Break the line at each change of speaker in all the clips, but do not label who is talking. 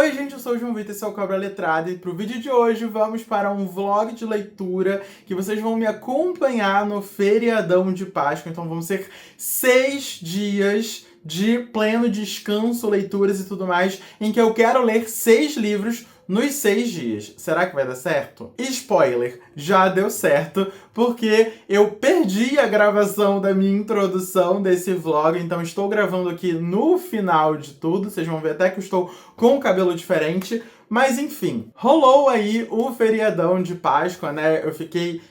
Oi gente, eu sou o João Vitor, esse é o Cobra Letrada e pro vídeo de hoje vamos para um vlog de leitura que vocês vão me acompanhar no feriadão de Páscoa. Então vão ser 6 dias de pleno descanso, leituras e tudo mais, em que eu quero ler 6 livros nos 6 dias. Será que vai dar certo? Spoiler, já deu certo, porque eu perdi a gravação da minha introdução desse vlog, então estou gravando aqui no final de tudo. Vocês vão ver até que eu estou com o cabelo diferente. Mas enfim, rolou aí o feriadão de Páscoa, né? Eu fiquei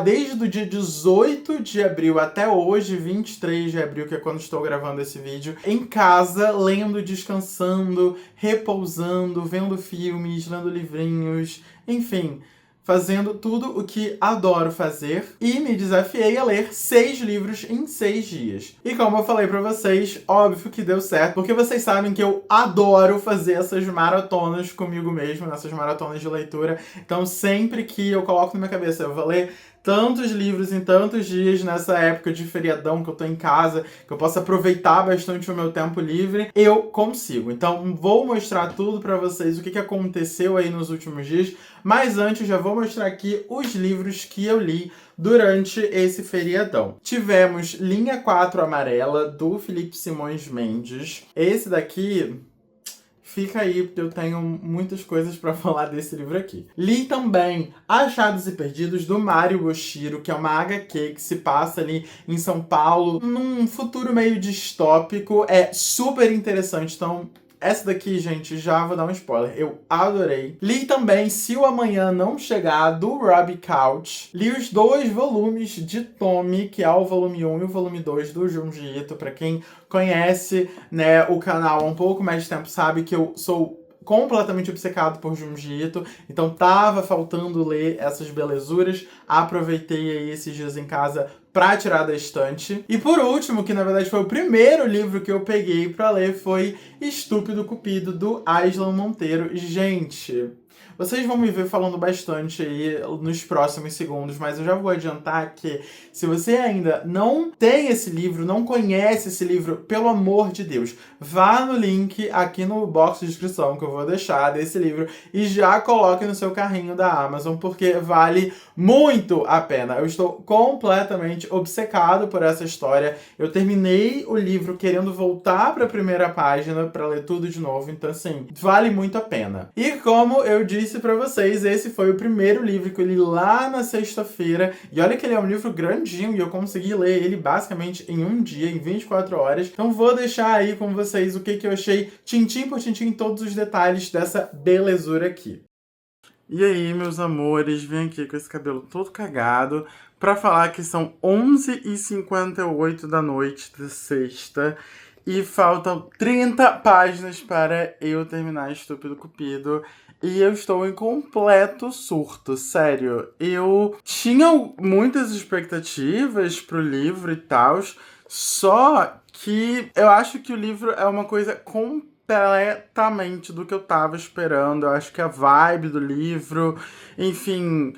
desde o dia 18 de abril até hoje, 23 de abril, que é quando estou gravando esse vídeo, em casa, lendo, descansando, repousando, vendo filmes, lendo livrinhos, enfim, fazendo tudo o que adoro fazer, e me desafiei a ler 6 livros em 6 dias. E como eu falei pra vocês, óbvio que deu certo, porque vocês sabem que eu adoro fazer essas maratonas comigo mesmo, nessas maratonas de leitura. Então sempre que eu coloco na minha cabeça, eu vou ler tantos livros em tantos dias nessa época de feriadão que eu tô em casa, que eu posso aproveitar bastante o meu tempo livre, eu consigo. Então vou mostrar tudo pra vocês, o que aconteceu aí nos últimos dias, mas antes já vou mostrar aqui os livros que eu li durante esse feriadão. Tivemos Linha 4 Amarela, do Felipe Simões Mendes. Esse daqui fica aí, porque eu tenho muitas coisas pra falar desse livro aqui. Li também Achados e Perdidos, do Mário Oshiro, que é uma HQ que se passa ali em São Paulo, num futuro meio distópico. É super interessante, então essa daqui, gente, já vou dar um spoiler. Eu adorei. Li também Se o Amanhã Não Chegar, do Robbie Couch. Li os 2 volumes de Tommy, que é o volume 1 e o volume 2 do Junji Ito. Pra quem conhece, né, o canal há um pouco mais de tempo, sabe que eu sou completamente obcecado por Junji Ito, então tava faltando ler essas belezuras. Aproveitei aí esses dias em casa pra tirar da estante. E por último, que na verdade foi o primeiro livro que eu peguei pra ler, foi Estúpido Cupido, do Aislan Monteiro. Gente, vocês vão me ver falando bastante aí nos próximos segundos, mas eu já vou adiantar que se você ainda não tem esse livro, não conhece esse livro, pelo amor de Deus, vá no link aqui no box de descrição que eu vou deixar desse livro e já coloque no seu carrinho da Amazon, porque vale muito a pena. Eu estou completamente obcecado por essa história. Eu terminei o livro querendo voltar para a primeira página para ler tudo de novo, então assim, vale muito a pena. E como eu disse pra vocês, esse foi o primeiro livro que eu li lá na sexta-feira, e olha que ele é um livro grandinho e eu consegui ler ele basicamente em um dia, em 24 horas. Então vou deixar aí com vocês o que eu achei, tintim por tintim, todos os detalhes dessa belezura aqui. E aí, meus amores, vim aqui com esse cabelo todo cagado pra falar que são 11h58 da noite da sexta e faltam 30 páginas para eu terminar Estúpido Cupido. E eu estou em completo surto, sério. Eu tinha muitas expectativas pro livro e tal, só que eu acho que o livro é uma coisa completamente do que eu tava esperando. Eu acho que a vibe do livro, enfim,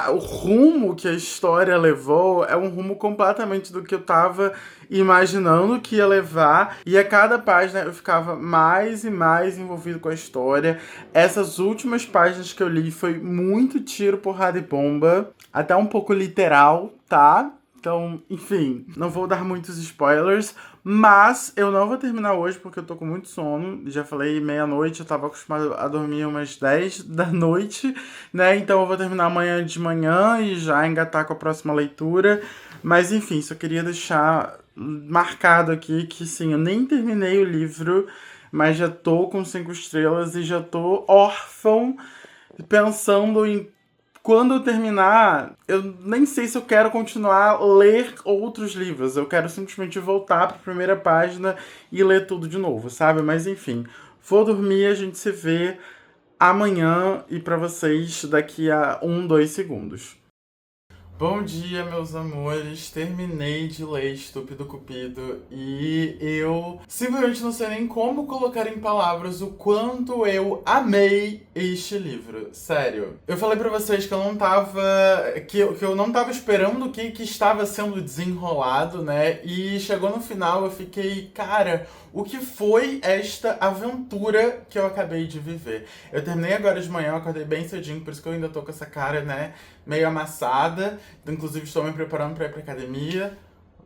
o rumo que a história levou é um rumo completamente do que eu tava imaginando que ia levar, e a cada página eu ficava mais e mais envolvido com a história. Essas últimas páginas que eu li foi muito tiro, porrada e bomba, até um pouco literal, tá? Então, enfim, não vou dar muitos spoilers, mas eu não vou terminar hoje porque eu tô com muito sono. Já falei, meia-noite, eu tava acostumado a dormir umas 10 da noite, né? Então eu vou terminar amanhã de manhã e já engatar com a próxima leitura. Mas enfim, só queria deixar marcado aqui que sim, eu nem terminei o livro, mas já tô com 5 estrelas e já tô órfão, pensando em quando eu terminar, eu nem sei se eu quero continuar a ler outros livros. Eu quero simplesmente voltar para a primeira página e ler tudo de novo, sabe? Mas enfim, vou dormir, a gente se vê amanhã e para vocês daqui a 2 segundos. Bom dia, meus amores. Terminei de ler Estúpido Cupido e eu simplesmente não sei nem como colocar em palavras o quanto eu amei este livro. Sério. Eu falei pra vocês que eu não tava... que eu não tava esperando o que estava sendo desenrolado, né? E chegou no final, eu fiquei, cara, o que foi esta aventura que eu acabei de viver. Eu terminei agora de manhã, eu acordei bem cedinho, por isso que eu ainda tô com essa cara, né, meio amassada. Inclusive estou me preparando pra ir pra academia.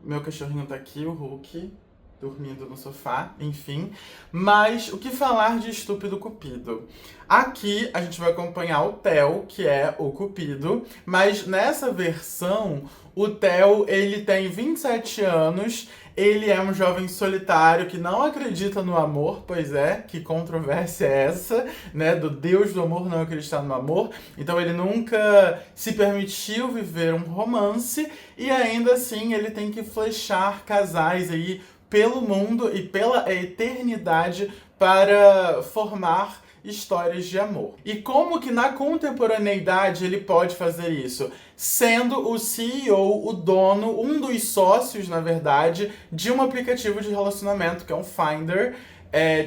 Meu cachorrinho tá aqui, o Hulk, dormindo no sofá, enfim. Mas o que falar de Estúpido Cupido? Aqui a gente vai acompanhar o Theo, que é o Cupido, mas nessa versão, o Theo, ele tem 27 anos, ele é um jovem solitário que não acredita no amor, pois é, que controvérsia é essa, né, do Deus do amor não acreditar no amor. Então ele nunca se permitiu viver um romance e ainda assim ele tem que flechar casais aí pelo mundo e pela eternidade para formar histórias de amor. E como que na contemporaneidade ele pode fazer isso? Sendo o CEO, o dono, um dos sócios, na verdade, de um aplicativo de relacionamento, que é um Finder,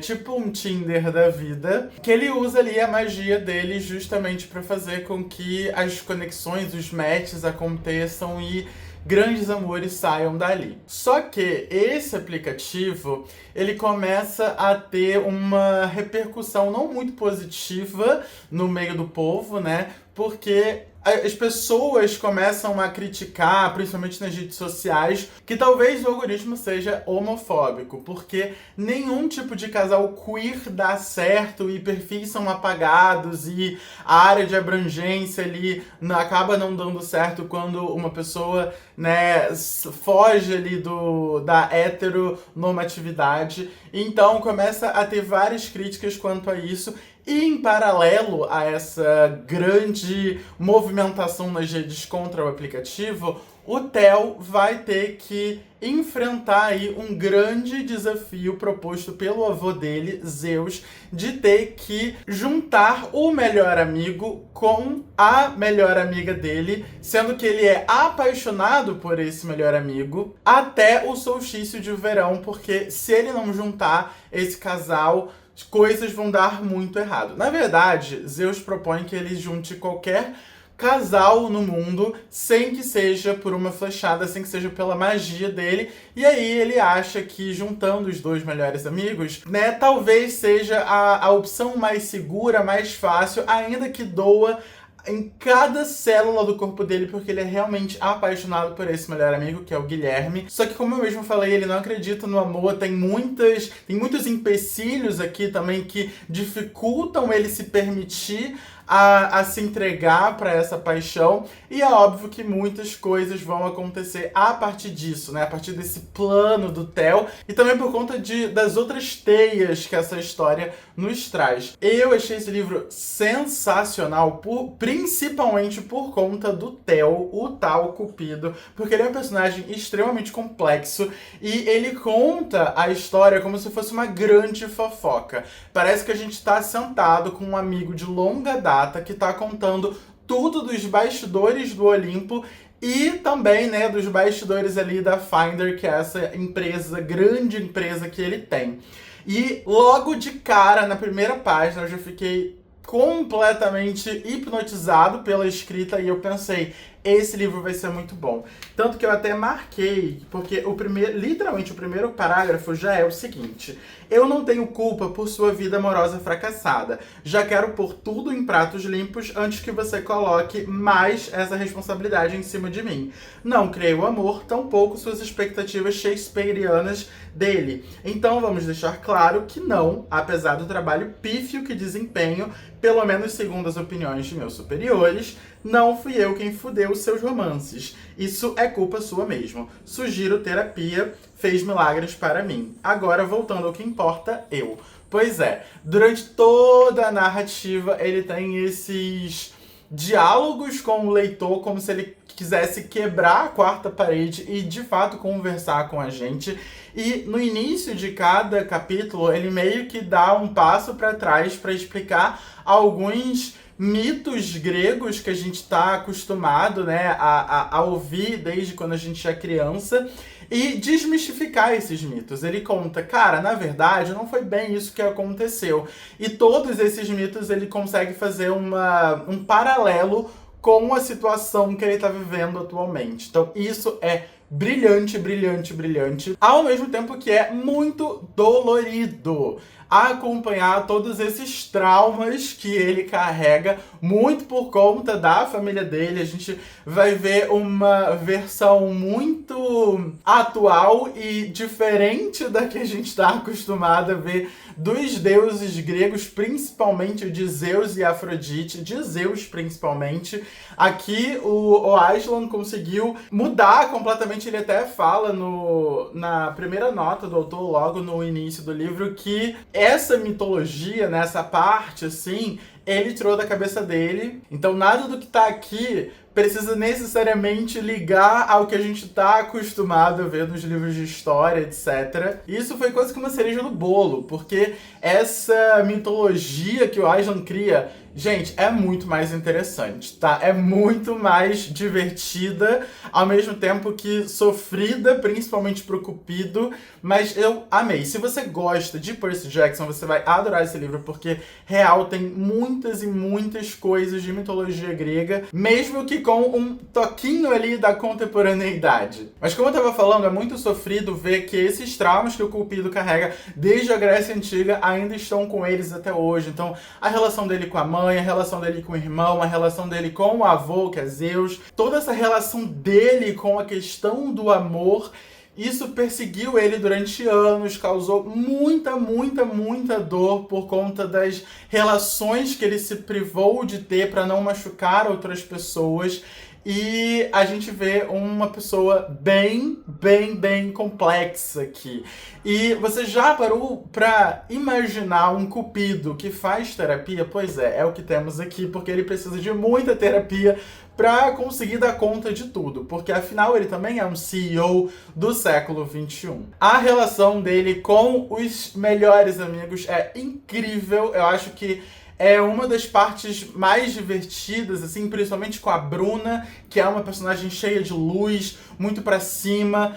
tipo um Tinder da vida, que ele usa ali a magia dele justamente para fazer com que as conexões, os matches aconteçam e grandes amores saiam dali. Só que esse aplicativo, ele começa a ter uma repercussão não muito positiva no meio do povo, né? Porque as pessoas começam a criticar, principalmente nas redes sociais, que talvez o algoritmo seja homofóbico, porque nenhum tipo de casal queer dá certo e perfis são apagados e a área de abrangência ali acaba não dando certo quando uma pessoa, né, foge ali da heteronormatividade. Então começa a ter várias críticas quanto a isso. E em paralelo a essa grande movimentação nas redes contra o aplicativo, o Theo vai ter que enfrentar aí um grande desafio proposto pelo avô dele, Zeus, de ter que juntar o melhor amigo com a melhor amiga dele, sendo que ele é apaixonado por esse melhor amigo até o solstício de verão, porque se ele não juntar esse casal, coisas vão dar muito errado. Na verdade, Zeus propõe que ele junte qualquer casal no mundo, sem que seja por uma flechada, sem que seja pela magia dele. E aí ele acha que juntando os dois melhores amigos, né, talvez seja a opção mais segura, mais fácil, ainda que doa em cada célula do corpo dele, porque ele é realmente apaixonado por esse melhor amigo, que é o Guilherme. Só que, como eu mesmo falei, ele não acredita no amor, tem muitos empecilhos aqui também que dificultam ele se permitir a se entregar para essa paixão, e é óbvio que muitas coisas vão acontecer a partir disso, né? A partir desse plano do Theo, e também por conta das outras teias que essa história nos traz. Eu achei esse livro sensacional, principalmente por conta do Theo, o tal Cupido, porque ele é um personagem extremamente complexo e ele conta a história como se fosse uma grande fofoca. Parece que a gente tá sentado com um amigo de longa data que tá contando tudo dos bastidores do Olimpo e também, né, dos bastidores ali da Finder, que é essa empresa, grande empresa que ele tem. E logo de cara, na primeira página, eu já fiquei completamente hipnotizado pela escrita e eu pensei, esse livro vai ser muito bom. Tanto que eu até marquei, porque literalmente o primeiro parágrafo já é o seguinte: eu não tenho culpa por sua vida amorosa fracassada. Já quero pôr tudo em pratos limpos antes que você coloque mais essa responsabilidade em cima de mim. Não criei o amor, tampouco suas expectativas shakespearianas dele. Então vamos deixar claro que não, apesar do trabalho pífio que desempenho, pelo menos segundo as opiniões de meus superiores, não fui eu quem fudeu os seus romances. Isso é culpa sua mesmo. Sugiro terapia, fez milagres para mim. Agora, voltando ao que importa, eu. Pois é, durante toda a narrativa, ele tem esses diálogos com o leitor, como se ele quisesse quebrar a quarta parede e, de fato, conversar com a gente. E no início de cada capítulo, ele meio que dá um passo para trás para explicar alguns mitos gregos que a gente está acostumado, né, a ouvir desde quando a gente é criança e desmistificar esses mitos. Ele conta, cara, na verdade não foi bem isso que aconteceu. E todos esses mitos ele consegue fazer um paralelo com a situação que ele está vivendo atualmente. Então isso é brilhante, brilhante, brilhante, ao mesmo tempo que é muito dolorido acompanhar todos esses traumas que ele carrega, muito por conta da família dele. A gente vai ver uma versão muito atual e diferente da que a gente está acostumado a ver dos deuses gregos, principalmente de Zeus e Afrodite, de Zeus principalmente. Aqui o Aslan conseguiu mudar completamente. Ele até fala na primeira nota do autor, logo no início do livro, que essa mitologia, né, essa parte assim, ele tirou da cabeça dele. Então nada do que tá aqui precisa necessariamente ligar ao que a gente tá acostumado a ver nos livros de história, etc. E isso foi quase que uma cereja no bolo, porque essa mitologia que o Aslan cria, gente, é muito mais interessante, tá? É muito mais divertida, ao mesmo tempo que sofrida, principalmente pro Cupido, mas eu amei. Se você gosta de Percy Jackson, você vai adorar esse livro, porque, real, tem muitas e muitas coisas de mitologia grega, mesmo que com um toquinho ali da contemporaneidade. Mas como eu tava falando, é muito sofrido ver que esses traumas que o Cupido carrega desde a Grécia Antiga ainda estão com eles até hoje. Então, a relação dele com a mãe, a relação dele com o irmão, a relação dele com o avô, que é Zeus, toda essa relação dele com a questão do amor, isso perseguiu ele durante anos, causou muita, muita, muita dor por conta das relações que ele se privou de ter para não machucar outras pessoas. E a gente vê uma pessoa bem, bem, bem complexa aqui. E você já parou pra imaginar um cupido que faz terapia? Pois é o que temos aqui, porque ele precisa de muita terapia para conseguir dar conta de tudo, porque afinal ele também é um CEO do século XXI. A relação dele com os melhores amigos é incrível. Eu acho que é uma das partes mais divertidas, assim, principalmente com a Bruna, que é uma personagem cheia de luz, muito pra cima.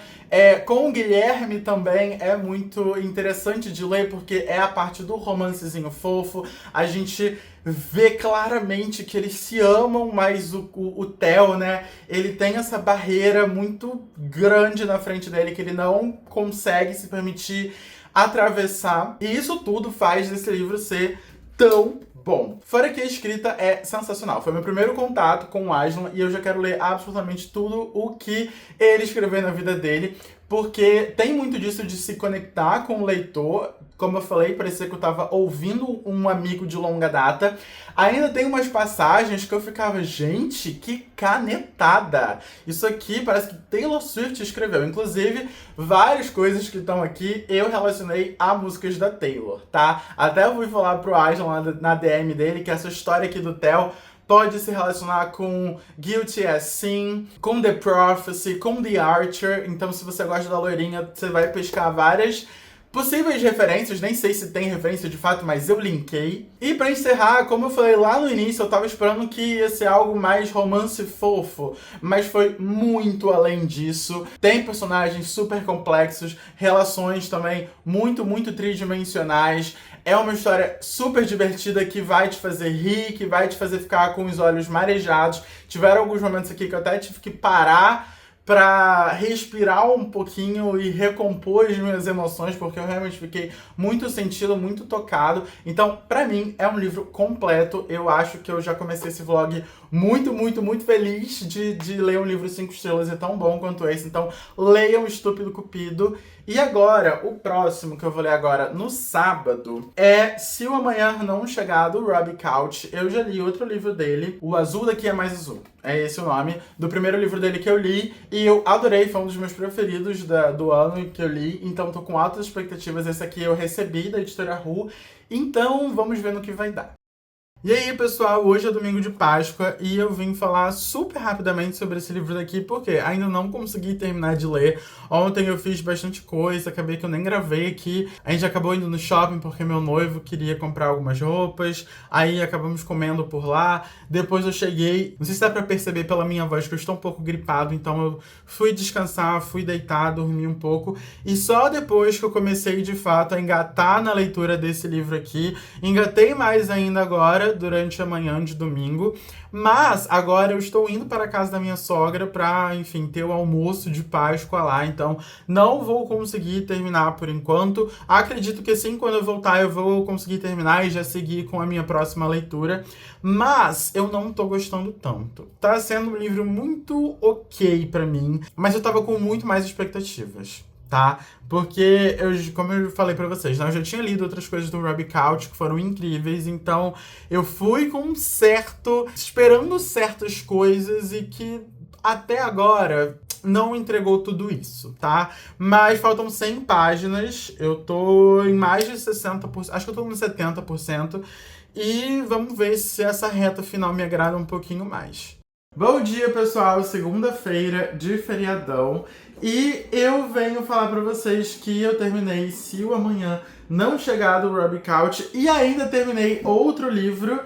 Com o Guilherme também é muito interessante de ler, porque é a parte do romancezinho fofo. A gente vê claramente que eles se amam, mas o Theo, né, ele tem essa barreira muito grande na frente dele, que ele não consegue se permitir atravessar. E isso tudo faz desse livro ser tão bom. Fora que a escrita é sensacional. Foi meu primeiro contato com o Aslan e eu já quero ler absolutamente tudo o que ele escreveu na vida dele, porque tem muito disso de se conectar com o leitor. Como eu falei, parecia que eu tava ouvindo um amigo de longa data. Ainda tem umas passagens que eu ficava, gente, que canetada! Isso aqui parece que Taylor Swift escreveu. Inclusive, várias coisas que estão aqui eu relacionei a músicas da Taylor, tá? Até eu fui falar pro Aslan lá na DM dele que essa história aqui do Theo pode se relacionar com Guilty as Sin, com The Prophecy, com The Archer. Então, se você gosta da loirinha, você vai pescar várias possíveis referências, nem sei se tem referência de fato, mas eu linkei. E pra encerrar, como eu falei lá no início, eu tava esperando que ia ser algo mais romance fofo, mas foi muito além disso. Tem personagens super complexos, relações também muito, muito tridimensionais. É uma história super divertida que vai te fazer rir, que vai te fazer ficar com os olhos marejados. Tiveram alguns momentos aqui que eu até tive que parar pra respirar um pouquinho e recompor as minhas emoções, porque eu realmente fiquei muito sentido, muito tocado. Então, pra mim, é um livro completo. Eu acho que eu já comecei esse vlog muito, muito, muito feliz de ler um livro 5 estrelas e tão bom quanto esse. Então, leiam Estúpido Cupido. E agora, o próximo que eu vou ler agora no sábado é Se o Amanhã Não Chegar, do Robbie Couch. Eu já li outro livro dele, O Azul Daqui é Mais Azul. É esse o nome do primeiro livro dele que eu li e eu adorei, foi um dos meus preferidos do ano que eu li, então tô com altas expectativas. Esse aqui eu recebi da editora Ru, então vamos ver no que vai dar. E aí, pessoal, hoje é domingo de Páscoa e eu vim falar super rapidamente sobre esse livro daqui, porque ainda não consegui terminar de ler. Ontem eu fiz bastante coisa, acabei que eu nem gravei aqui. A gente acabou indo no shopping porque meu noivo queria comprar algumas roupas, aí acabamos comendo por lá. Depois eu cheguei, não sei se dá pra perceber pela minha voz que eu estou um pouco gripado, então eu fui descansar, fui deitar, dormir um pouco. E só depois que eu comecei, de fato, a engatar na leitura desse livro aqui, engatei mais ainda agora, leitura durante a manhã de domingo, mas agora eu estou indo para a casa da minha sogra para, enfim, ter o almoço de Páscoa lá, então não vou conseguir terminar por enquanto. Acredito que sim, quando eu voltar eu vou conseguir terminar e já seguir com a minha próxima leitura, mas eu não tô gostando tanto. Tá sendo um livro muito ok pra mim, mas eu tava com muito mais expectativas, tá? Porque, como eu falei pra vocês, né, eu já tinha lido outras coisas do Robbie Couch que foram incríveis, então eu fui com esperando certas coisas e que até agora não entregou tudo isso, tá? Mas faltam 100 páginas, eu tô em mais de 60%, acho que eu tô nos 70%, e vamos ver se essa reta final me agrada um pouquinho mais. Bom dia, pessoal! Segunda-feira de feriadão. E eu venho falar pra vocês que eu terminei Se o Amanhã Não Chegar, do Robbie Couch, e ainda terminei outro livro,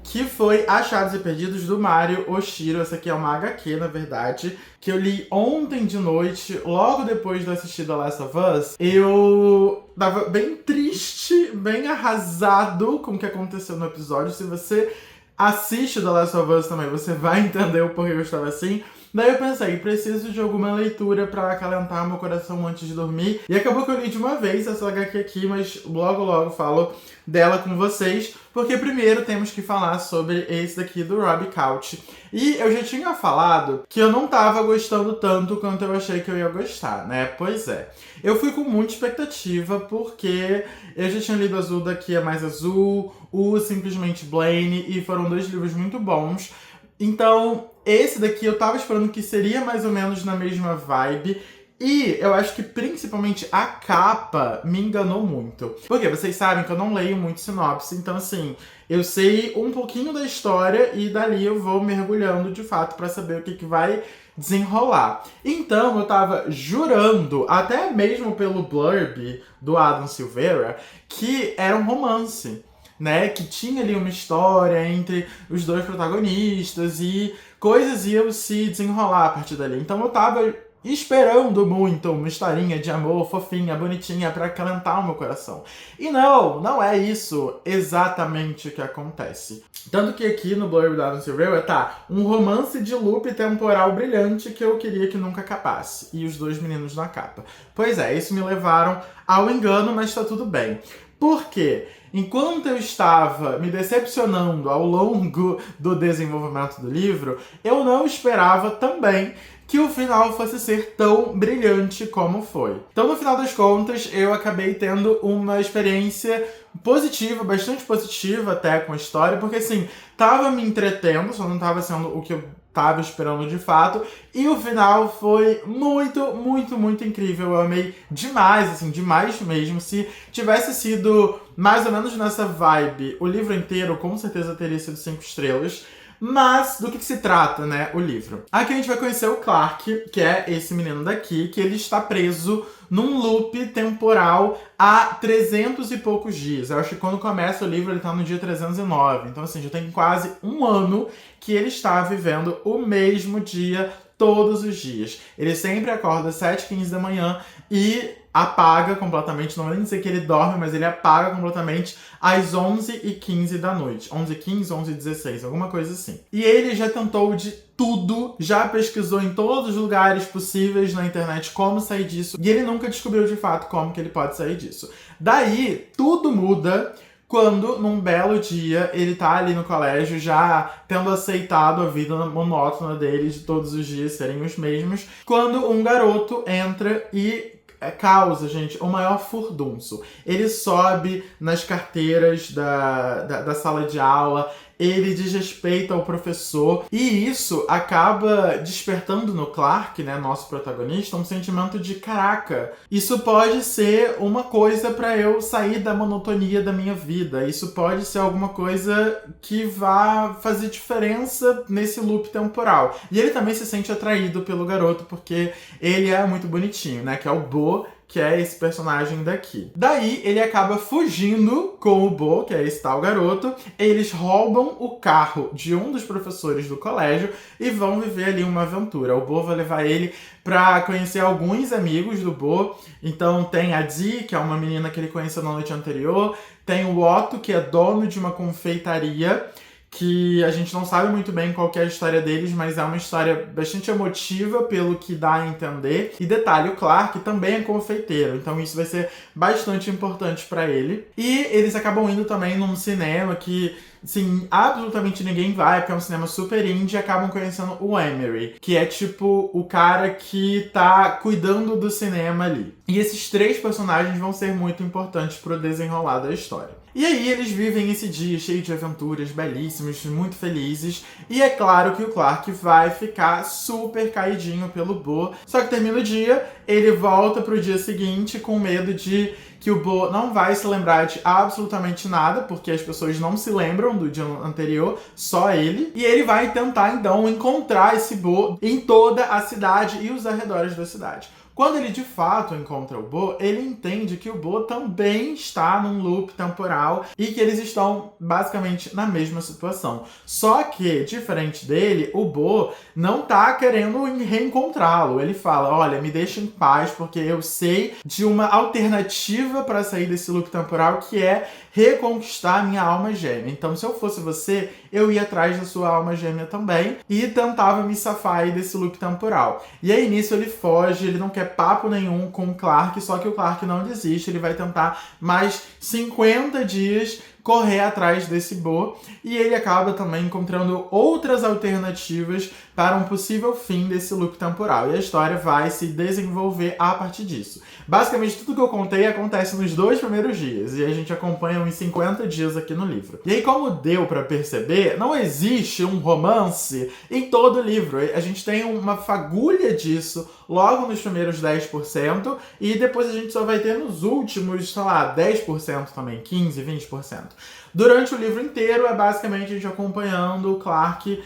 que foi Achados e Perdidos, do Mario Oshiro. Essa aqui é uma HQ, na verdade, que eu li ontem de noite, logo depois de assistir The Last of Us. Eu tava bem triste, bem arrasado com o que aconteceu no episódio. Se você assiste The Last of Us também, você vai entender o porquê eu estava assim. Daí eu pensei, preciso de alguma leitura pra acalentar meu coração antes de dormir. E acabou que eu li de uma vez essa HQ aqui, mas logo falo dela com vocês. Porque primeiro temos que falar sobre esse daqui do Robbie Couch. E eu já tinha falado que eu não tava gostando tanto quanto eu achei que eu ia gostar, né? Pois é. Eu fui com muita expectativa porque eu já tinha lido Azul Daqui é Mais Azul, o Simplesmente Blaine, e foram dois livros muito bons. Então, esse daqui eu tava esperando que seria mais ou menos na mesma vibe. E eu acho que principalmente a capa me enganou muito. Porque vocês sabem que eu não leio muito sinopse, então assim, eu sei um pouquinho da história e dali eu vou mergulhando de fato pra saber o que vai desenrolar. Então eu tava jurando, até mesmo pelo blurb do Adam Silveira, que era um romance, né? Que tinha ali uma história entre os dois protagonistas e coisas iam se desenrolar a partir dali. Então eu tava esperando muito uma historinha de amor fofinha, bonitinha, pra acalentar o meu coração. E não é isso exatamente o que acontece. Tanto que aqui no blurb da Adam Silveira tá um romance de loop temporal brilhante que eu queria que nunca acabasse. E os dois meninos na capa. Pois é, isso me levaram ao engano, mas tá tudo bem. Por quê? Enquanto eu estava me decepcionando ao longo do desenvolvimento do livro, eu não esperava também que o final fosse ser tão brilhante como foi. Então, no final das contas, eu acabei tendo uma experiência positiva, bastante positiva até com a história, porque assim, tava me entretendo, só não tava sendo o que eu tava esperando de fato, e o final foi muito incrível. Eu amei demais, assim, demais mesmo. Se tivesse sido mais ou menos nessa vibe, o livro inteiro com certeza teria sido 5 estrelas. Mas do que se trata, né, o livro? Aqui a gente vai conhecer o Clark, que é esse menino daqui, que ele está preso num loop temporal há 300 e poucos dias. Eu acho que quando começa o livro ele tá no dia 309. Então assim, já tem quase um ano que ele está vivendo o mesmo dia todos os dias. Ele sempre acorda às 7h15 da manhã e apaga completamente, não vou nem dizer que ele dorme, mas ele apaga completamente às 11h15 da noite. 11h15, 11h16, alguma coisa assim. E ele já tentou de tudo, já pesquisou em todos os lugares possíveis na internet como sair disso, e ele nunca descobriu de fato como que ele pode sair disso. Daí, tudo muda quando, num belo dia, ele tá ali no colégio, já tendo aceitado a vida monótona dele de todos os dias serem os mesmos, quando um garoto entra e causa, gente, o maior furdunço. Ele sobe nas carteiras da sala de aula, ele desrespeita o professor, e isso acaba despertando no Clark, né, nosso protagonista, um sentimento de caraca, isso pode ser uma coisa pra eu sair da monotonia da minha vida, isso pode ser alguma coisa que vá fazer diferença nesse loop temporal. E ele também se sente atraído pelo garoto, porque ele é muito bonitinho, né, que é o Bo, que é esse personagem daqui. Daí, ele acaba fugindo com o Bo, que é esse tal garoto. Eles roubam o carro de um dos professores do colégio e vão viver ali uma aventura. O Bo vai levar ele pra conhecer alguns amigos do Bo. Então tem a Dee, que é uma menina que ele conheceu na noite anterior. Tem o Otto, que é dono de uma confeitaria, que a gente não sabe muito bem qual que é a história deles, mas é uma história bastante emotiva, pelo que dá a entender. E detalhe, o Clark também é confeiteiro, então isso vai ser bastante importante pra ele. E eles acabam indo também num cinema que, sim, absolutamente ninguém vai, porque é um cinema super indie, e acabam conhecendo o Emery, que é tipo o cara que tá cuidando do cinema ali. E esses três personagens vão ser muito importantes pro desenrolar da história. E aí eles vivem esse dia cheio de aventuras belíssimos, muito felizes. E é claro que o Clark vai ficar super caidinho pelo Bo. Só que termina o dia, ele volta pro dia seguinte com medo de que o Bo não vai se lembrar de absolutamente nada, porque as pessoas não se lembram do dia anterior, só ele. E ele vai tentar, então, encontrar esse Bo em toda a cidade e os arredores da cidade. Quando ele de fato encontra o Bo, ele entende que o Bo também está num loop temporal e que eles estão basicamente na mesma situação. Só que, diferente dele, o Bo não tá querendo reencontrá-lo. Ele fala, olha, me deixa em paz porque eu sei de uma alternativa para sair desse loop temporal, que é reconquistar minha alma gêmea. Então, se eu fosse você, eu ia atrás da sua alma gêmea também e tentava me safar aí desse loop temporal. E aí, nisso, ele foge, ele não quer papo nenhum com o Clark, só que o Clark não desiste, ele vai tentar mais 50 dias correr atrás desse Bo, e ele acaba também encontrando outras alternativas para um possível fim desse loop temporal. E a história vai se desenvolver a partir disso. Basicamente, tudo que eu contei acontece nos 2 primeiros dias, e a gente acompanha uns 50 dias aqui no livro. E aí, como deu pra perceber, não existe um romance em todo o livro. A gente tem uma fagulha disso logo nos primeiros 10%, e depois a gente só vai ter nos últimos, sei lá, 10% também, 15%, 20%. Durante o livro inteiro é basicamente a gente acompanhando o Clark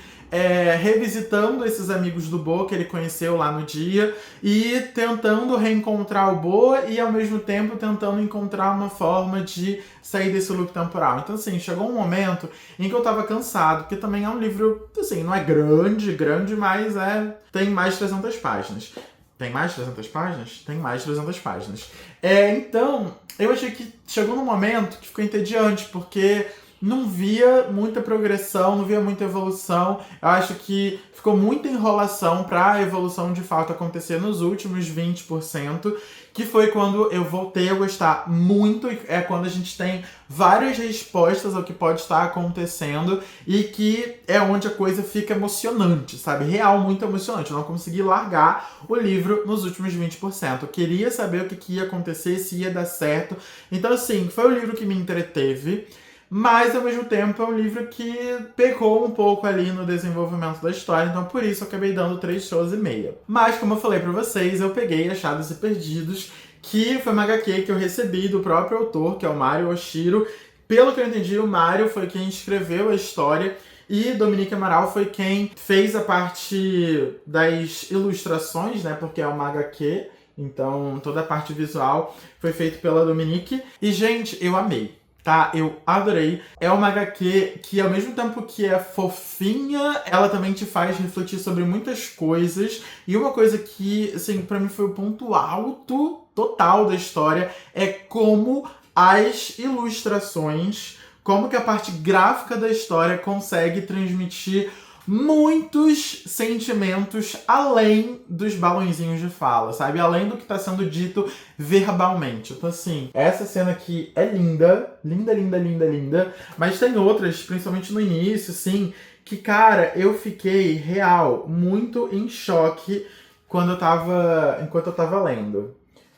revisitando esses amigos do Bo que ele conheceu lá no dia e tentando reencontrar o Bo e ao mesmo tempo tentando encontrar uma forma de sair desse loop temporal. Então assim, chegou um momento em que eu tava cansado, porque também é um livro, assim, não é grande, mas tem mais de 300 páginas. Tem mais de 300 páginas? Tem mais de 300 páginas. Então, eu achei que chegou num momento que ficou entediante, porque não via muita progressão, não via muita evolução. Eu acho que ficou muita enrolação para a evolução de fato acontecer nos últimos 20%, que foi quando eu voltei a gostar muito. É quando a gente tem várias respostas ao que pode estar acontecendo e que é onde a coisa fica emocionante, sabe? Real, muito emocionante. Eu não consegui largar o livro nos últimos 20%. Eu queria saber o que ia acontecer, se ia dar certo. Então, assim, foi um livro que me entreteve, mas ao mesmo tempo é um livro que pecou um pouco ali no desenvolvimento da história, então por isso eu acabei dando 3 shows e meia. Mas como eu falei pra vocês, eu peguei Achados e Perdidos, que foi uma HQ que eu recebi do próprio autor, que é o Mario Oshiro. Pelo que eu entendi, o Mario foi quem escreveu a história e Dominique Amaral foi quem fez a parte das ilustrações, né, porque é uma HQ, então toda a parte visual foi feita pela Dominique. E gente, eu amei. Tá, eu adorei. É uma HQ que, ao mesmo tempo que é fofinha, ela também te faz refletir sobre muitas coisas. E uma coisa que, assim, pra mim foi o ponto alto total da história é como as ilustrações, como que a parte gráfica da história consegue transmitir muitos sentimentos além dos balãozinhos de fala, sabe? Além do que tá sendo dito verbalmente. Então, assim, essa cena aqui é linda, linda, mas tem outras, principalmente no início, assim, que, cara, eu fiquei, real, muito em choque enquanto eu tava lendo.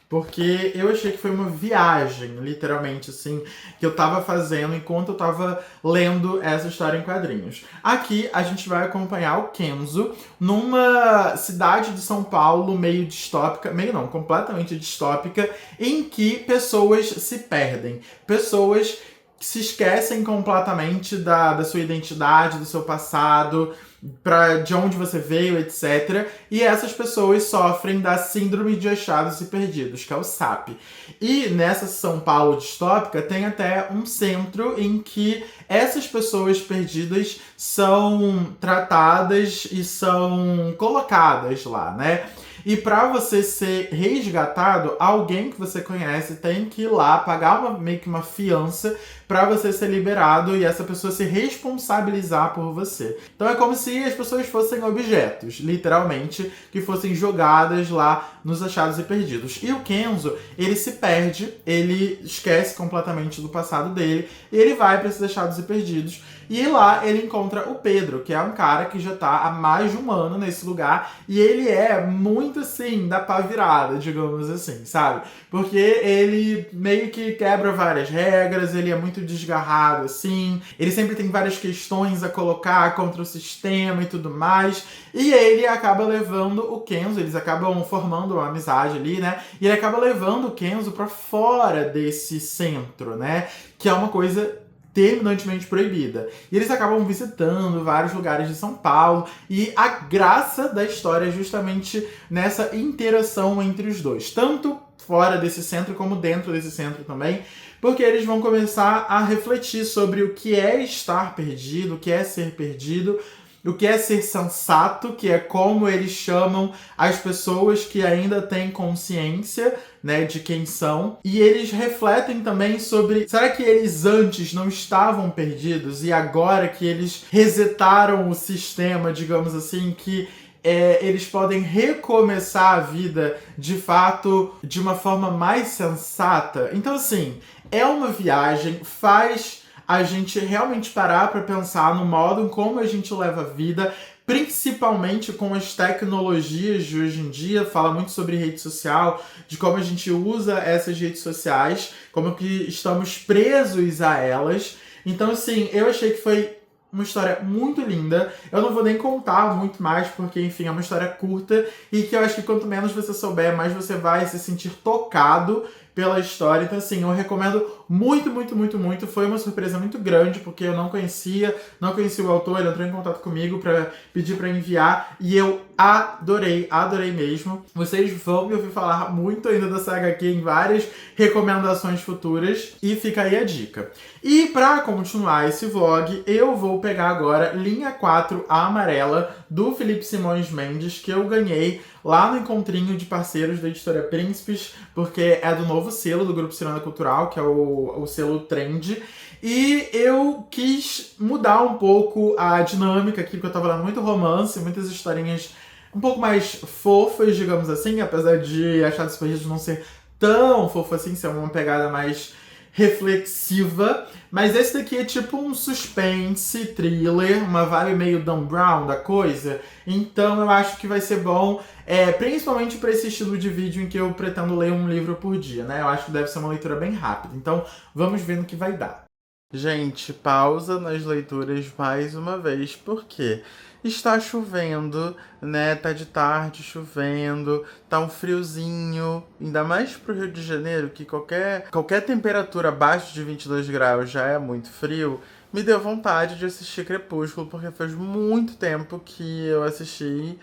Porque eu achei que foi uma viagem, literalmente, assim, que eu tava fazendo enquanto eu tava lendo essa história em quadrinhos. Aqui a gente vai acompanhar o Kenzo numa cidade de São Paulo meio distópica, meio não, completamente distópica, em que pessoas se perdem. Pessoas se esquecem completamente da sua identidade, do seu passado, de onde você veio, etc. E essas pessoas sofrem da síndrome de achados e perdidos, que é o SAP. E nessa São Paulo distópica tem até um centro em que essas pessoas perdidas são tratadas e são colocadas lá, né? E para você ser resgatado, alguém que você conhece tem que ir lá pagar meio que uma fiança para você ser liberado e essa pessoa se responsabilizar por você. Então é como se as pessoas fossem objetos, literalmente, que fossem jogadas lá nos achados e perdidos. E o Kenzo, ele se perde, ele esquece completamente do passado dele, e ele vai para esses achados e perdidos. E lá ele encontra o Pedro, que é um cara que já tá há mais de um ano nesse lugar, e ele é muito assim, da pá virada, digamos assim, sabe? Porque ele meio que quebra várias regras, ele é muito desgarrado, assim, ele sempre tem várias questões a colocar contra o sistema e tudo mais, e ele acaba levando o Kenzo, eles acabam formando uma amizade ali, né? E ele acaba levando o Kenzo pra fora desse centro, né? Que é uma coisa terminantemente proibida. E eles acabam visitando vários lugares de São Paulo, e a graça da história é justamente nessa interação entre os dois, tanto fora desse centro como dentro desse centro também, porque eles vão começar a refletir sobre o que é estar perdido, o que é ser perdido, o que é ser sensato, que é como eles chamam as pessoas que ainda têm consciência, né, de quem são. E eles refletem também sobre, será que eles antes não estavam perdidos e agora que eles resetaram o sistema, digamos assim, que eles podem recomeçar a vida de fato de uma forma mais sensata? Então, assim, é uma viagem, faz a gente realmente parar para pensar no modo em como a gente leva a vida, principalmente com as tecnologias de hoje em dia. Fala muito sobre rede social, de como a gente usa essas redes sociais, como que estamos presos a elas. Então, assim, eu achei que foi uma história muito linda. Eu não vou nem contar muito mais, porque, enfim, é uma história curta e que eu acho que quanto menos você souber, mais você vai se sentir tocado pela história. Então, assim, eu recomendo muito, muito, muito, muito. Foi uma surpresa muito grande, porque eu não conhecia o autor, ele entrou em contato comigo para pedir para enviar, e eu adorei mesmo. Vocês vão me ouvir falar muito ainda da saga aqui em várias recomendações futuras, e fica aí a dica. E para continuar esse vlog, eu vou pegar agora Linha 4, a amarela, do Felipe Simões Mendes, que eu ganhei lá no encontrinho de parceiros da editora Príncipes, porque é do novo selo do Grupo Ciranda Cultural, que é o selo Trend. E eu quis mudar um pouco a dinâmica aqui, porque eu tava lendo muito romance, muitas historinhas um pouco mais fofas, digamos assim, apesar de Achados Perdidos não ser tão fofo assim, ser uma pegada mais reflexiva. Mas esse daqui é tipo um suspense, thriller, uma vibe meio Dan Brown da coisa. Então eu acho que vai ser bom, principalmente para esse estilo de vídeo em que eu pretendo ler um livro por dia, né? Eu acho que deve ser uma leitura bem rápida. Então vamos ver no que vai dar. Gente, pausa nas leituras mais uma vez, porque está chovendo, né? Tá de tarde chovendo, tá um friozinho, ainda mais pro Rio de Janeiro, que qualquer temperatura abaixo de 22 graus já é muito frio. Me deu vontade de assistir Crepúsculo, porque faz muito tempo que eu assisti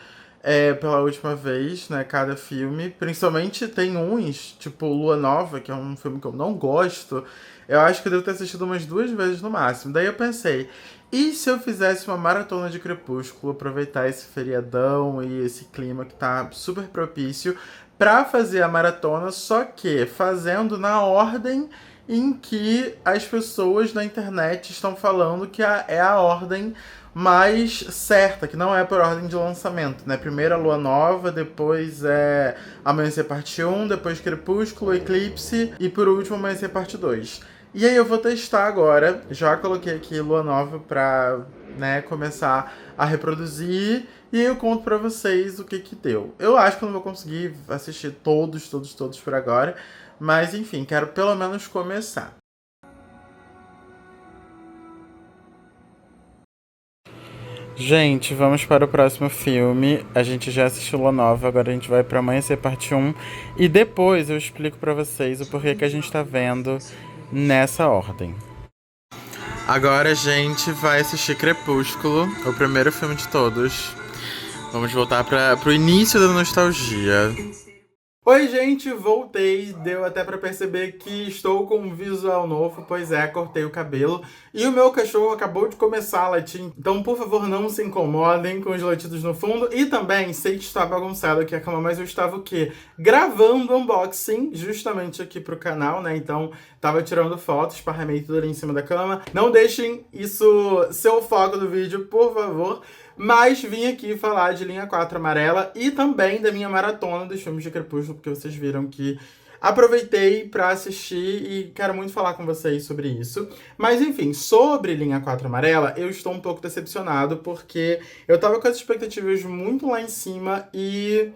pela última vez, né, cada filme. Principalmente tem uns, tipo Lua Nova, que é um filme que eu não gosto. Eu acho que eu devo ter assistido umas 2 vezes no máximo. Daí eu pensei, e se eu fizesse uma maratona de Crepúsculo, aproveitar esse feriadão e esse clima que tá super propício pra fazer a maratona, só que fazendo na ordem em que as pessoas na internet estão falando que é a ordem mais certa, que não é por ordem de lançamento, né? Primeiro a Lua Nova, depois Amanhecer Parte 1, depois Crepúsculo, Eclipse e por último Amanhecer Parte 2. E aí eu vou testar agora, já coloquei aqui Lua Nova pra, né, começar a reproduzir, e eu conto pra vocês o que deu. Eu acho que eu não vou conseguir assistir todos por agora, mas enfim, quero pelo menos começar. Gente, vamos para o próximo filme. A gente já assistiu Lua Nova, agora a gente vai para Amanhecer Parte 1. E depois eu explico para vocês o porquê que a gente tá vendo nessa ordem. Agora a gente vai assistir Crepúsculo, o primeiro filme de todos. Vamos voltar pro início da nostalgia. Oi, gente, voltei. Deu até pra perceber que estou com um visual novo, pois é, cortei o cabelo. E o meu cachorro acabou de começar a latir, então, por favor, não se incomodem com os latidos no fundo. E também, sei que está bagunçado aqui a cama, mas eu estava o quê? Gravando unboxing, justamente aqui pro canal, né? Então, tava tirando fotos, esparramei tudo ali em cima da cama. Não deixem isso ser o foco do vídeo, por favor. Mas vim aqui falar de Linha 4 Amarela e também da minha maratona dos filmes de Crepúsculo, porque vocês viram que aproveitei pra assistir e quero muito falar com vocês sobre isso. Mas enfim, sobre Linha 4 Amarela, eu estou um pouco decepcionado, porque eu tava com as expectativas muito lá em cima e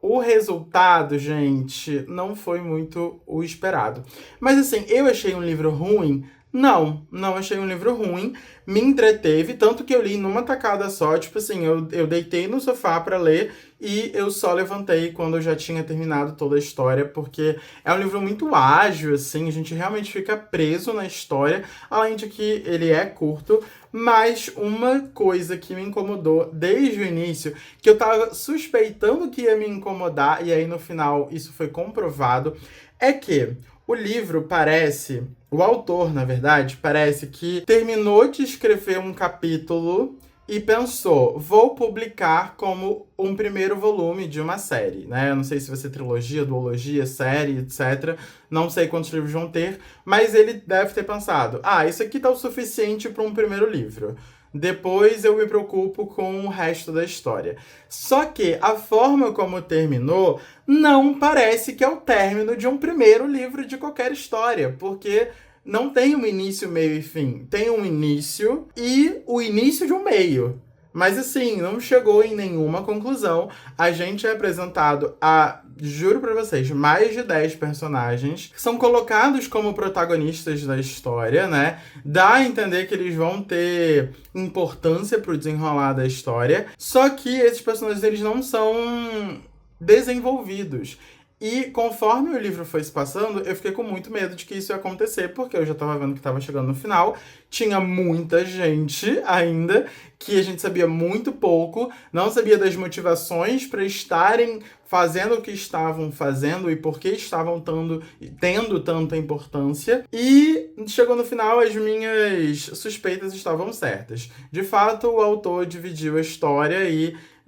o resultado, gente, não foi muito o esperado. Mas assim, eu achei um livro ruim? Não achei um livro ruim, me entreteve, tanto que eu li numa tacada só, tipo assim, eu deitei no sofá pra ler e eu só levantei quando eu já tinha terminado toda a história, porque é um livro muito ágil, assim, a gente realmente fica preso na história, além de que ele é curto, mas uma coisa que me incomodou desde o início, que eu tava suspeitando que ia me incomodar, e aí no final isso foi comprovado, é que o livro parece, o autor, na verdade, parece que terminou de escrever um capítulo e pensou, vou publicar como um primeiro volume de uma série, né? Eu não sei se vai ser trilogia, duologia, série, etc. Não sei quantos livros vão ter, mas ele deve ter pensado, isso aqui tá o suficiente para um primeiro livro. Depois eu me preocupo com o resto da história. Só que a forma como terminou não parece que é o término de um primeiro livro de qualquer história, porque não tem um início, meio e fim. Tem um início e o início de um meio. Mas assim, não chegou em nenhuma conclusão. A gente é apresentado juro pra vocês, mais de 10 personagens que são colocados como protagonistas da história, né? Dá a entender que eles vão ter importância pro desenrolar da história. Só que esses personagens, eles não são desenvolvidos. E conforme o livro foi se passando, eu fiquei com muito medo de que isso ia acontecer, porque eu já tava vendo que tava chegando no final, tinha muita gente ainda, que a gente sabia muito pouco, não sabia das motivações para estarem fazendo o que estavam fazendo e por que estavam tendo tanta importância. E chegou no final, as minhas suspeitas estavam certas. De fato, o autor dividiu a história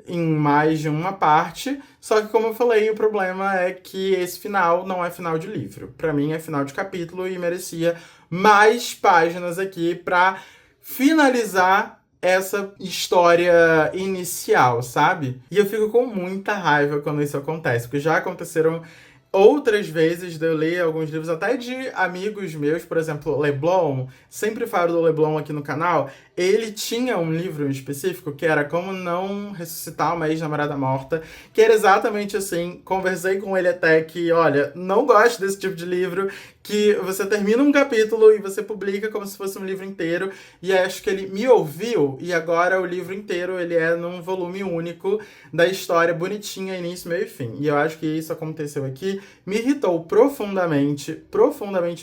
em mais de uma parte, só que, como eu falei, o problema é que esse final não é final de livro. Pra mim é final de capítulo e merecia mais páginas aqui pra finalizar essa história inicial, sabe? E eu fico com muita raiva quando isso acontece, porque já aconteceram outras vezes de eu ler alguns livros, até de amigos meus, por exemplo, Leblon, sempre falo do Leblon aqui no canal, ele tinha um livro em específico que era Como Não Ressuscitar uma Ex-Namorada Morta, que era exatamente assim, conversei com ele até que, olha, não gosto desse tipo de livro, que você termina um capítulo e você publica como se fosse um livro inteiro, e acho que ele me ouviu, e agora o livro inteiro, ele é num volume único da história, bonitinha, início, meio e fim. E eu acho que isso aconteceu aqui, me irritou profundamente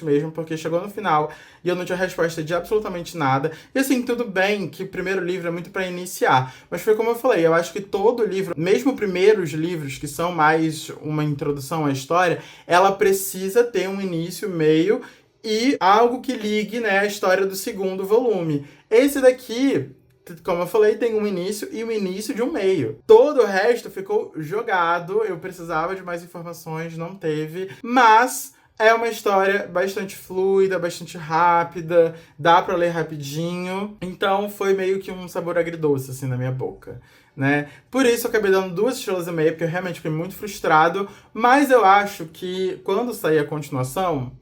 mesmo, porque chegou no final e eu não tinha resposta de absolutamente nada. E assim, tudo bem que o primeiro livro é muito pra iniciar, mas foi como eu falei, eu acho que todo livro, mesmo primeiros livros, que são mais uma introdução à história, ela precisa ter um início, meio e algo que ligue, né, a história do segundo volume. Esse daqui, como eu falei, tem um início e um início de um meio. Todo o resto ficou jogado, eu precisava de mais informações, não teve, mas é uma história bastante fluida, bastante rápida, dá pra ler rapidinho, então foi meio que um sabor agridoce, assim, na minha boca, né? Por isso eu acabei dando 2 estrelas e meia, porque eu realmente fiquei muito frustrado, mas eu acho que quando sair a continuação,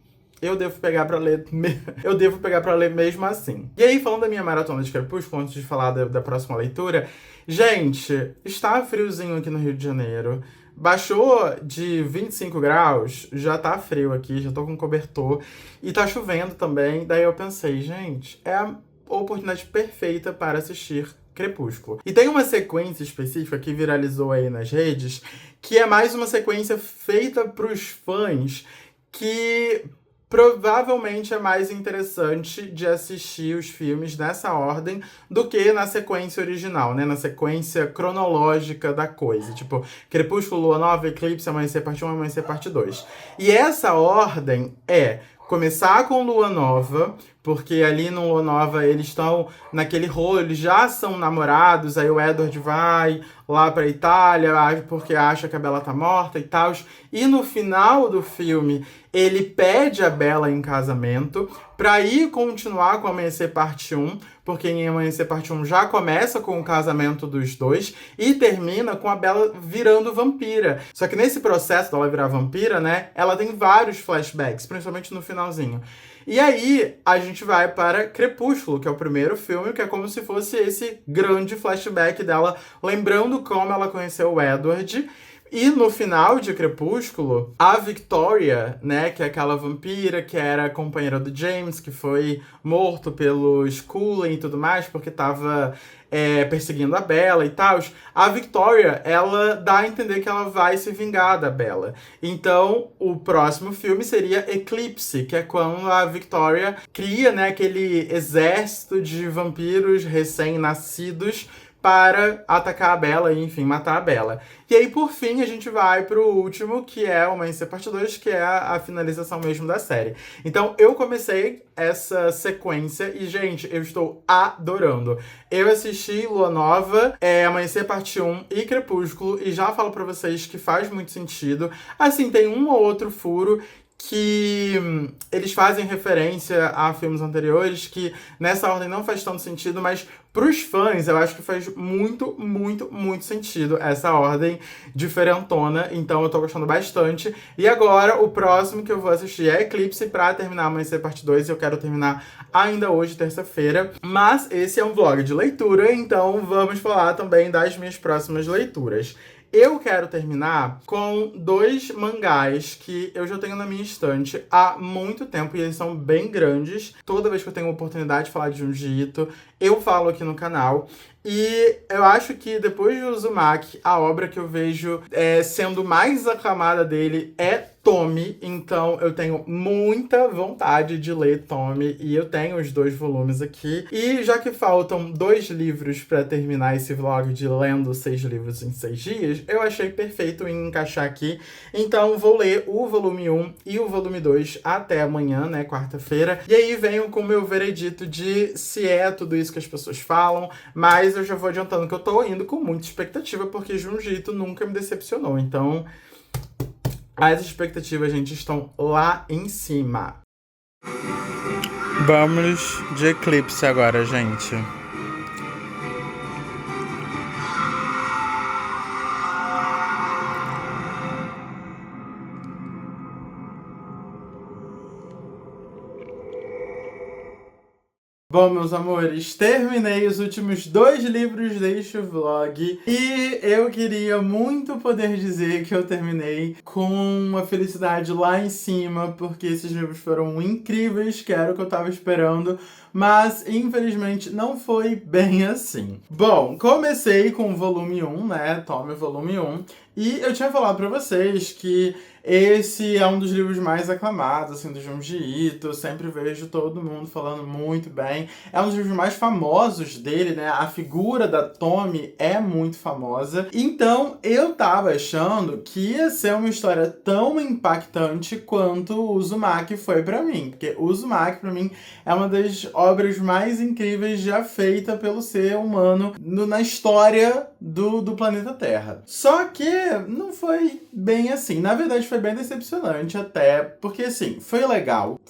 eu devo pegar pra ler mesmo assim. E aí, falando da minha maratona de Crepúsculo, antes de falar da próxima leitura, gente, está friozinho aqui no Rio de Janeiro. Baixou de 25 graus, já tá frio aqui, já tô com cobertor. E tá chovendo também, daí eu pensei, gente, é a oportunidade perfeita para assistir Crepúsculo. E tem uma sequência específica que viralizou aí nas redes, que é mais uma sequência feita pros fãs que provavelmente é mais interessante de assistir os filmes nessa ordem do que na sequência original, né? Na sequência cronológica da coisa. Tipo, Crepúsculo, Lua Nova, Eclipse, Amanhecer Parte 1, Amanhecer Parte 2. E essa ordem é começar com Lua Nova, porque ali no Lua Nova eles estão naquele rolo, eles já são namorados, aí o Edward vai lá pra Itália, porque acha que a Bella tá morta e tal. E no final do filme, ele pede a Bella em casamento pra ir continuar com Amanhecer Parte 1, porque em Amanhecer Parte 1 já começa com o casamento dos dois e termina com a Bella virando vampira. Só que nesse processo dela virar vampira, né, ela tem vários flashbacks, principalmente no finalzinho. E aí, a gente vai para Crepúsculo, que é o primeiro filme, que é como se fosse esse grande flashback dela, lembrando como ela conheceu o Edward. E no final de Crepúsculo, a Victoria, né, que é aquela vampira que era companheira do James, que foi morto pelos Cullen e tudo mais, porque tava perseguindo a Bella e tal. A Victoria, ela dá a entender que ela vai se vingar da Bella. Então, o próximo filme seria Eclipse, que é quando a Victoria cria, né, aquele exército de vampiros recém-nascidos para atacar a Bella e, enfim, matar a Bella. E aí, por fim, a gente vai pro último, que é o Amanhecer Parte 2, que é a finalização mesmo da série. Então, eu comecei essa sequência e, gente, eu estou adorando. Eu assisti Lua Nova, Amanhecer Parte 1 e Crepúsculo, e já falo pra vocês que faz muito sentido. Assim, tem um ou outro furo que eles fazem referência a filmes anteriores, que nessa ordem não faz tanto sentido, mas pros fãs eu acho que faz muito, muito, muito sentido essa ordem diferentona, então eu tô gostando bastante. E agora, o próximo que eu vou assistir é Eclipse pra terminar Amanhecer Parte 2, e eu quero terminar ainda hoje, terça-feira. Mas esse é um vlog de leitura, então vamos falar também das minhas próximas leituras. Eu quero terminar com 2 mangás que eu já tenho na minha estante há muito tempo e eles são bem grandes. Toda vez que eu tenho a oportunidade de falar de Junji Ito, eu falo aqui no canal. E eu acho que depois de Uzumaki, a obra que eu vejo sendo mais aclamada dele é Tommy, então eu tenho muita vontade de ler Tommy e eu tenho os 2 volumes aqui. E já que faltam 2 livros pra terminar esse vlog de lendo 6 livros em 6 dias, eu achei perfeito em encaixar aqui. Então vou ler o volume 1 e o volume 2 até amanhã, né, quarta-feira. E aí venho com o meu veredito de se é tudo isso que as pessoas falam, mas eu já vou adiantando que eu tô indo com muita expectativa, porque Junji Ito nunca me decepcionou, então as expectativas, gente, estão lá em cima. Vamos de Eclipse agora, gente. Bom, meus amores, terminei os últimos 2 livros deste vlog e eu queria muito poder dizer que eu terminei com uma felicidade lá em cima, porque esses livros foram incríveis, que era o que eu tava esperando, mas infelizmente não foi bem assim. Bom, comecei com o volume 1, né, Tommy volume 1, e eu tinha falado pra vocês que esse é um dos livros mais aclamados, assim, do Junji Ito. Eu sempre vejo todo mundo falando muito bem. É um dos livros mais famosos dele, né? A figura da Tommy é muito famosa. Então, eu tava achando que ia ser uma história tão impactante quanto o Uzumaki foi pra mim. Porque o Uzumaki, pra mim, é uma das obras mais incríveis já feita pelo ser humano na história do planeta Terra. Só que não foi bem assim. Na verdade, foi bem decepcionante até, porque assim, foi legal,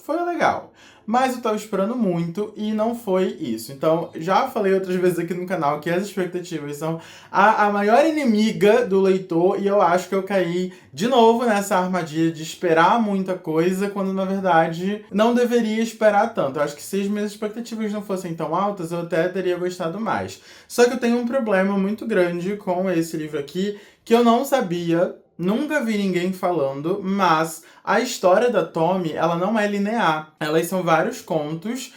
mas eu tava esperando muito e não foi isso. Então, já falei outras vezes aqui no canal que as expectativas são a maior inimiga do leitor, e eu acho que eu caí de novo nessa armadilha de esperar muita coisa, quando na verdade não deveria esperar tanto. Eu acho que se as minhas expectativas não fossem tão altas, eu até teria gostado mais. Só que eu tenho um problema muito grande com esse livro aqui, que eu não sabia. Nunca vi ninguém falando, mas a história da Tommy, ela não é linear. Elas são vários contos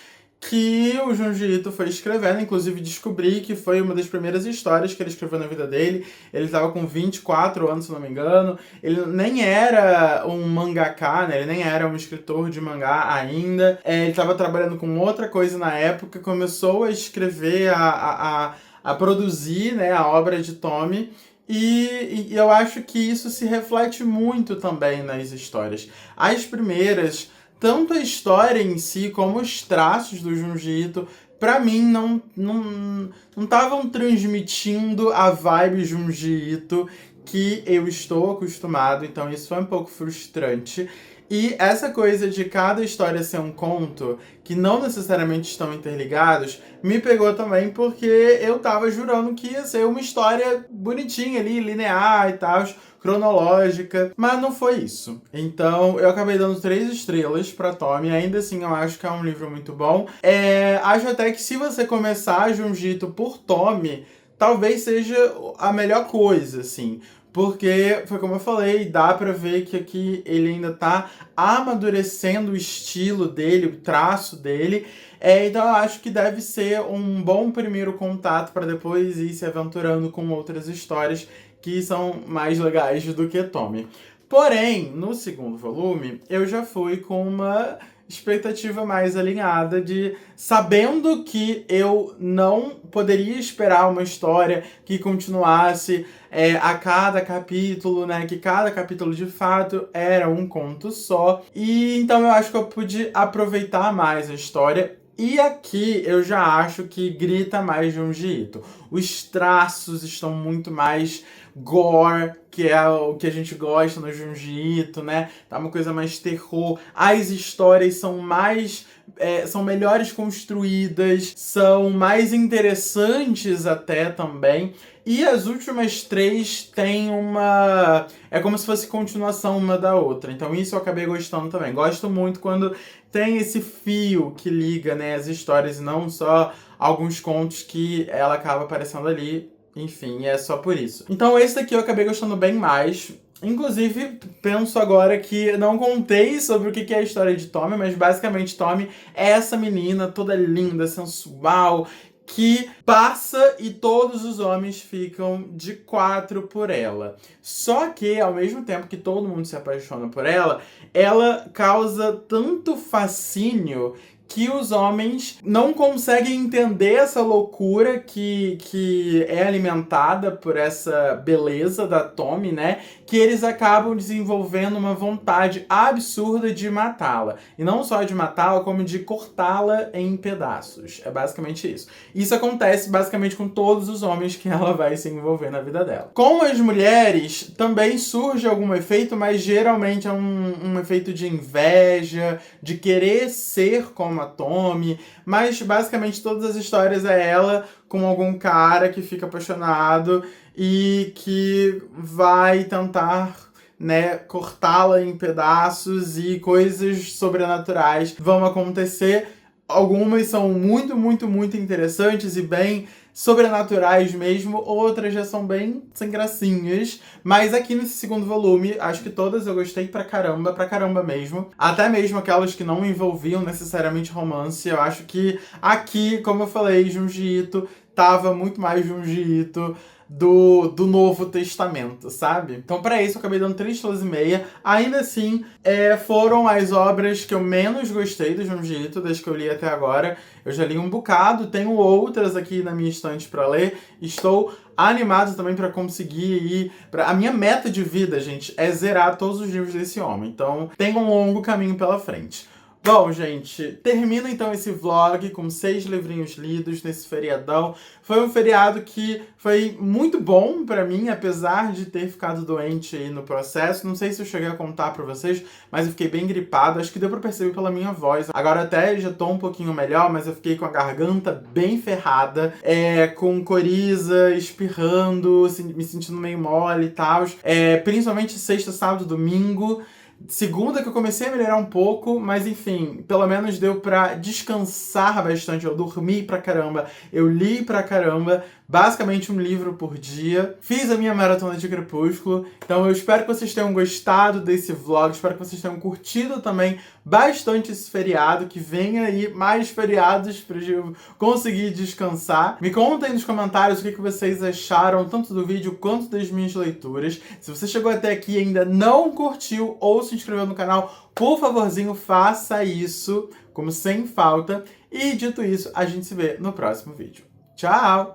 que o Junji Ito foi escrevendo. Inclusive descobri que foi uma das primeiras histórias que ele escreveu na vida dele. Ele estava com 24 anos, se não me engano. Ele nem era um mangaka, né? Ele nem era um escritor de mangá ainda. Ele estava trabalhando com outra coisa na época, começou a escrever, a produzir, né, a obra de Tommy. E eu acho que isso se reflete muito também nas histórias. As primeiras, tanto a história em si como os traços do Junji Ito, pra mim não estavam transmitindo a vibe Junji Ito que eu estou acostumado, então isso foi um pouco frustrante. E essa coisa de cada história ser um conto, que não necessariamente estão interligados, me pegou também porque eu tava jurando que ia ser uma história bonitinha ali, linear e tal, cronológica, mas não foi isso. Então eu acabei dando 3 estrelas pra Tommy, ainda assim eu acho que é um livro muito bom. Acho até que se você começar Junji Ito por Tommy, talvez seja a melhor coisa, assim. Porque, foi como eu falei, dá pra ver que aqui ele ainda tá amadurecendo o estilo dele, o traço dele. Então eu acho que deve ser um bom primeiro contato para depois ir se aventurando com outras histórias que são mais legais do que Tommy. Porém, no segundo volume, eu já fui com uma expectativa mais alinhada de sabendo que eu não poderia esperar uma história que continuasse a cada capítulo, né? Que cada capítulo de fato era um conto só. E então eu acho que eu pude aproveitar mais a história. E aqui eu já acho que grita mais Junji Ito. Os traços estão muito mais gore, que é o que a gente gosta no Junji Ito, né? Tá uma coisa mais terror. As histórias são mais... são melhores construídas, são mais interessantes até também. E as últimas 3 têm uma... é como se fosse continuação uma da outra. Então isso eu acabei gostando também. Gosto muito quando tem esse fio que liga, né, as histórias, e não só alguns contos que ela acaba aparecendo ali. Enfim, é só por isso. Então esse daqui eu acabei gostando bem mais. Inclusive, penso agora que não contei sobre o que é a história de Tommy, mas basicamente Tommy é essa menina toda linda, sensual, que passa e todos os homens ficam de 4 por ela. Só que, ao mesmo tempo que todo mundo se apaixona por ela, ela causa tanto fascínio que os homens não conseguem entender essa loucura que é alimentada por essa beleza da Tommy, né? Que eles acabam desenvolvendo uma vontade absurda de matá-la. E não só de matá-la, como de cortá-la em pedaços. É basicamente isso. Isso acontece basicamente com todos os homens que ela vai se envolver na vida dela. Com as mulheres, também surge algum efeito, mas geralmente é um efeito de inveja, de querer ser como a Tommy, mas basicamente todas as histórias é ela com algum cara que fica apaixonado e que vai tentar, né, cortá-la em pedaços e coisas sobrenaturais vão acontecer. Algumas são muito, muito, muito interessantes e bem sobrenaturais mesmo, outras já são bem sem gracinhas, mas aqui nesse segundo volume, acho que todas eu gostei pra caramba mesmo, até mesmo aquelas que não envolviam necessariamente romance. Eu acho que aqui, como eu falei, Junji Ito tava muito mais Junji Ito do Novo Testamento, sabe? Então, pra isso, eu acabei dando 3 estrelas e meia. Ainda assim, foram as obras que eu menos gostei do Junji Ito, das que eu li até agora. Eu já li um bocado, tenho outras aqui na minha estante pra ler. Estou animado também pra conseguir ir... A minha meta de vida, gente, é zerar todos os livros desse homem. Então, tem um longo caminho pela frente. Bom, gente, termina então esse vlog com 6 livrinhos lidos nesse feriadão. Foi um feriado que foi muito bom pra mim, apesar de ter ficado doente aí no processo. Não sei se eu cheguei a contar pra vocês, mas eu fiquei bem gripado. Acho que deu pra perceber pela minha voz. Agora até já tô um pouquinho melhor, mas eu fiquei com a garganta bem ferrada, com coriza, espirrando, me sentindo meio mole e tal. Principalmente sexta, sábado, domingo. Segunda que eu comecei a melhorar um pouco, mas enfim, pelo menos deu pra descansar bastante. Eu dormi pra caramba, eu li pra caramba, basicamente um livro por dia. Fiz a minha maratona de Crepúsculo, então eu espero que vocês tenham gostado desse vlog, espero que vocês tenham curtido também bastante esse feriado, que vem aí mais feriados pra eu conseguir descansar. Me contem nos comentários o que vocês acharam, tanto do vídeo quanto das minhas leituras. Se você chegou até aqui e ainda não curtiu ou se inscreveu no canal, por favorzinho, faça isso, como sem falta. E dito isso, a gente se vê no próximo vídeo. Tchau!